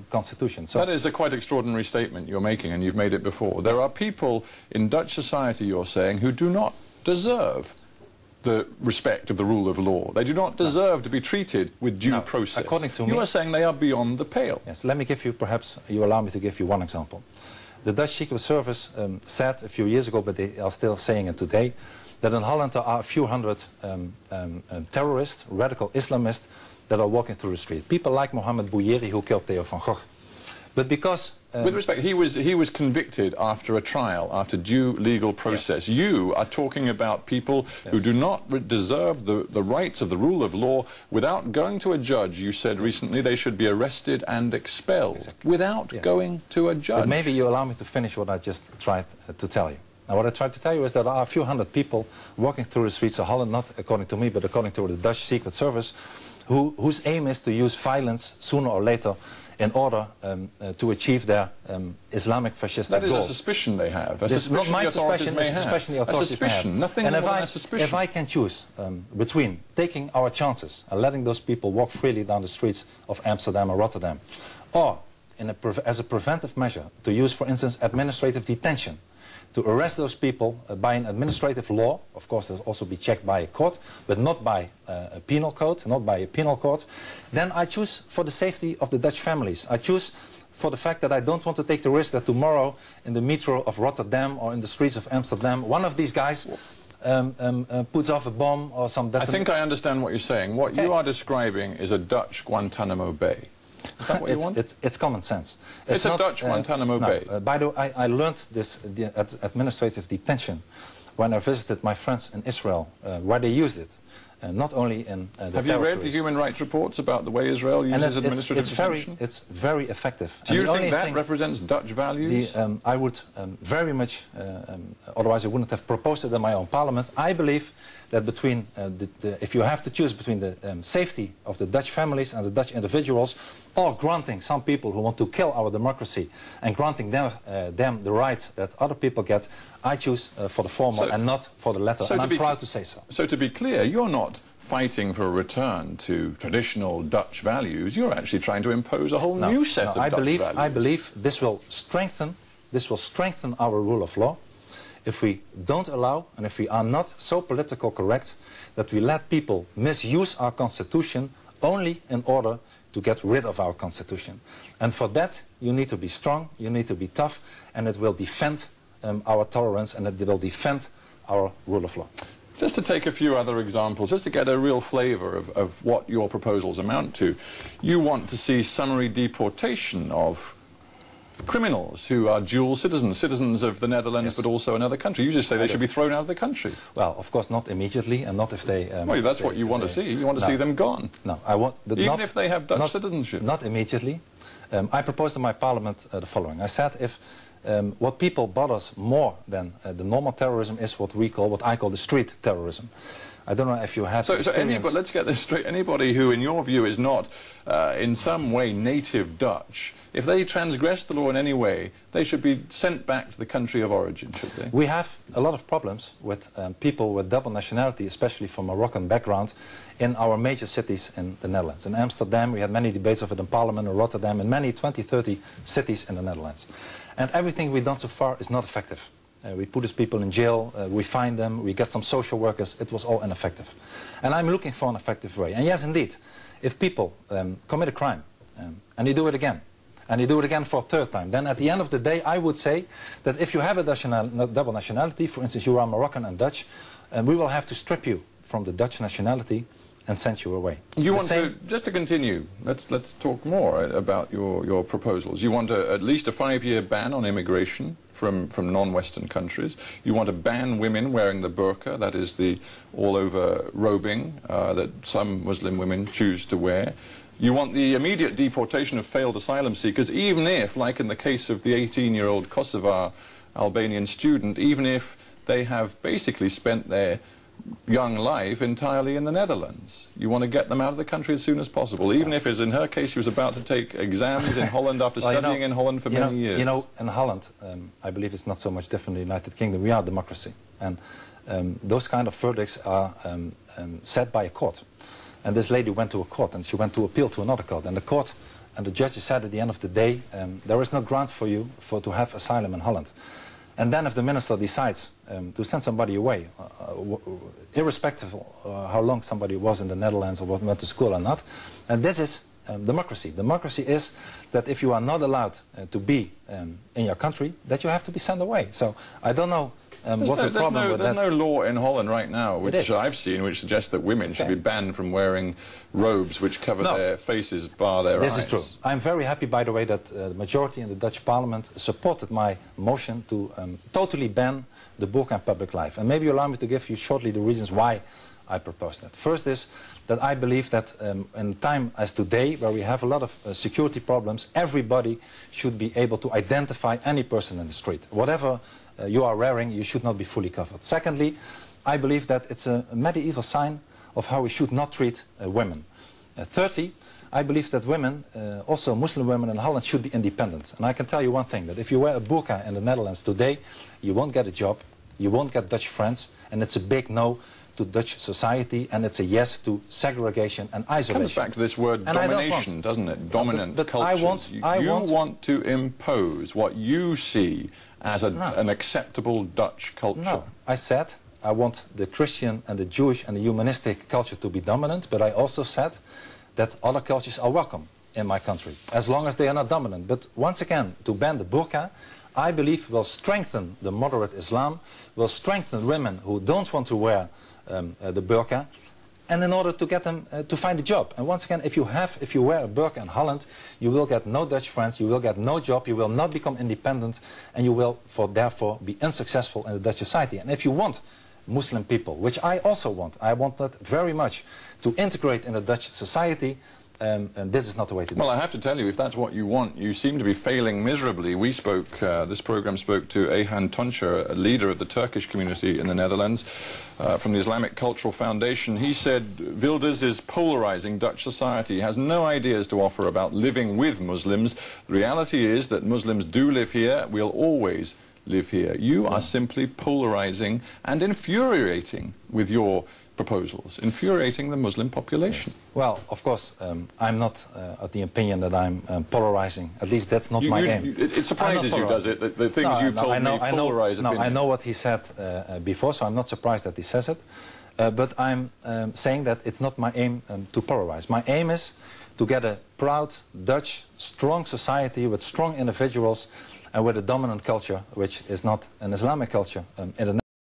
constitution. So that is a quite extraordinary statement you're making, and you've made it before. There are people in Dutch society, you're saying, who do not deserve the respect of the rule of law. They do not deserve to be treated with due process. According to me, you are saying they are beyond the pale. Yes, let me give you, perhaps you allow me to give you one example. The Dutch Secret Service said a few years ago, but they are still saying it today, that in Holland there are a few hundred terrorists, radical Islamists, that are walking through the street. People like Mohammed Bouyeri, who killed Theo van Gogh. But because... with respect, he was convicted after a trial, after due legal process. Yes. You are talking about people who do not deserve the rights of the rule of law. Without going to a judge, you said recently, they should be arrested and expelled. Without going to a judge. But maybe you allow me to finish what I just tried to tell you. Now, what I tried to tell you is that there are a few hundred people walking through the streets of Holland, not according to me, but according to the Dutch Secret Service, whose aim is to use violence sooner or later in order to achieve their Islamic fascist goals. That is a suspicion they have. A suspicion not my suspicion, it's a suspicion the authorities may have. Nothing more than a suspicion. If I can choose between taking our chances and letting those people walk freely down the streets of Amsterdam or Rotterdam, or as a preventive measure to use, for instance, administrative detention, to arrest those people by an administrative law, of course they'll also be checked by a court, but not by a penal code, not by a penal court, then I choose for the safety of the Dutch families. I choose for the fact that I don't want to take the risk that tomorrow in the metro of Rotterdam or in the streets of Amsterdam, one of these guys puts off a bomb or some detonation. I think I understand what you're saying. What you are describing is a Dutch Guantanamo Bay. Is that what you want? It's common sense. It's a Dutch Guantanamo Bay. By the way, I learned this administrative detention when I visited my friends in Israel, where they used it. Not only in the Have you read the human rights reports about the way Israel uses administrative detention? It's very effective. Do you think that represents Dutch values? I would very much, otherwise I wouldn't have proposed it in my own parliament. I believe that between, if you have to choose between the safety of the Dutch families and the Dutch individuals, or granting some people who want to kill our democracy and granting them the rights that other people get, I choose for the former and not for the latter, and I'm proud to say so. So to be clear, you're not fighting for a return to traditional Dutch values, you're actually trying to impose a whole new set of Dutch values. I believe this will strengthen our rule of law if we don't allow, and if we are not so politically correct, that we let people misuse our constitution only in order to get rid of our constitution. And for that, you need to be strong, you need to be tough, and it will defend our tolerance, and it will defend our rule of law. Just to take a few other examples, just to get a real flavour of what your proposals amount to, you want to see summary deportation of criminals who are dual citizens of the Netherlands, but also another country. You just say they should be thrown out of the country. Well, of course, not immediately, and not if they... well, that's what you want to see. You want to see them gone. No, I want... But even if they have Dutch citizenship. Not immediately. I proposed in my parliament the following. I said if what people bothers more than the normal terrorism is what I call the street terrorism. I don't know if you had but let's get this straight. Anybody who, in your view, is not in some way native Dutch, if they transgress the law in any way, they should be sent back to the country of origin, should they? We have a lot of problems with people with double nationality, especially from Moroccan background, in our major cities in the Netherlands. In Amsterdam, we had many debates of it in Parliament, in Rotterdam, in many 20, 30 cities in the Netherlands. And everything we've done so far is not effective. We put these people in jail, we fine them, we get some social workers. It was all ineffective. And I'm looking for an effective way. And yes, indeed, if people commit a crime and they do it again, and they do it again for a third time, then at the end of the day, I would say that if you have a double nationality, for instance, you are Moroccan and Dutch, we will have to strip you from the Dutch nationality and send you away. You want to, just to continue, let's talk more about your proposals. You want at least a 5-year ban on immigration from non-Western countries. You want to ban women wearing the burqa, that is the all-over robing that some Muslim women choose to wear. You want the immediate deportation of failed asylum seekers, even if, like in the case of the 18-year-old Kosovar Albanian student, even if they have basically spent their young life entirely in the Netherlands. You want to get them out of the country as soon as possible, even if, as in her case, she was about to take exams in Holland after studying in Holland for many years. You know, in Holland, I believe it's not so much different in the United Kingdom. We are a democracy. And those kind of verdicts are set by a court. And this lady went to a court, and she went to appeal to another court. And the court and the judge said at the end of the day, there is no grant for you to have asylum in Holland. And then if the minister decides to send somebody away, irrespective of how long somebody was in the Netherlands or went to school or not, and this is democracy. Democracy is that if you are not allowed to be in your country, that you have to be sent away. So I don't know what's the problem with that. There's no law in Holland right now, which I've seen, which suggests that women should be banned from wearing robes which cover their faces, bar their eyes. This is true. I'm very happy, by the way, that the majority in the Dutch parliament supported my motion to totally ban the burqa in public life. And maybe allow me to give you shortly the reasons why I propose that. First is that I believe that in a time as today, where we have a lot of security problems, everybody should be able to identify any person in the street. Whatever you are wearing, you should not be fully covered. Secondly, I believe that it's a medieval sign of how we should not treat women. Thirdly, I believe that women, also Muslim women in Holland, should be independent. And I can tell you one thing, that if you wear a burqa in the Netherlands today, you won't get a job, you won't get Dutch friends, and it's a big no to Dutch society, and it's a yes to segregation and isolation. It comes back to this word domination, doesn't it? Dominant cultures. You want to impose what you see as an acceptable Dutch culture. No, I said I want the Christian and the Jewish and the humanistic culture to be dominant, but I also said that other cultures are welcome in my country, as long as they are not dominant. But once again, to ban the burqa, I believe will strengthen the moderate Islam, will strengthen women who don't want to wear the burqa, and in order to get them to find a job. And once again, if you wear a burqa in Holland, you will get no Dutch friends, you will get no job, you will not become independent, and you will therefore be unsuccessful in the Dutch society. And if you want Muslim people, which I also want, I want that very much, to integrate in the Dutch society, this is not the way to do it. Well, I have to tell you, if that's what you want, you seem to be failing miserably. We spoke, this program spoke to Ayhan Tuncer, a leader of the Turkish community in the Netherlands, from the Islamic Cultural Foundation. He said Wilders is polarizing Dutch society. He has no ideas to offer about living with Muslims. The reality is that Muslims do live here, will always live here. You are simply polarizing and infuriating with your proposals, infuriating the Muslim population. Yes. Well, of course, I'm not of the opinion that I'm polarizing. At least that's not my aim. It surprises you, does it? The things you've told me polarize opinion. No, I know what he said before, so I'm not surprised that he says it. But I'm saying that it's not my aim to polarize. My aim is to get a proud, Dutch, strong society with strong individuals and with a dominant culture, which is not an Islamic culture in the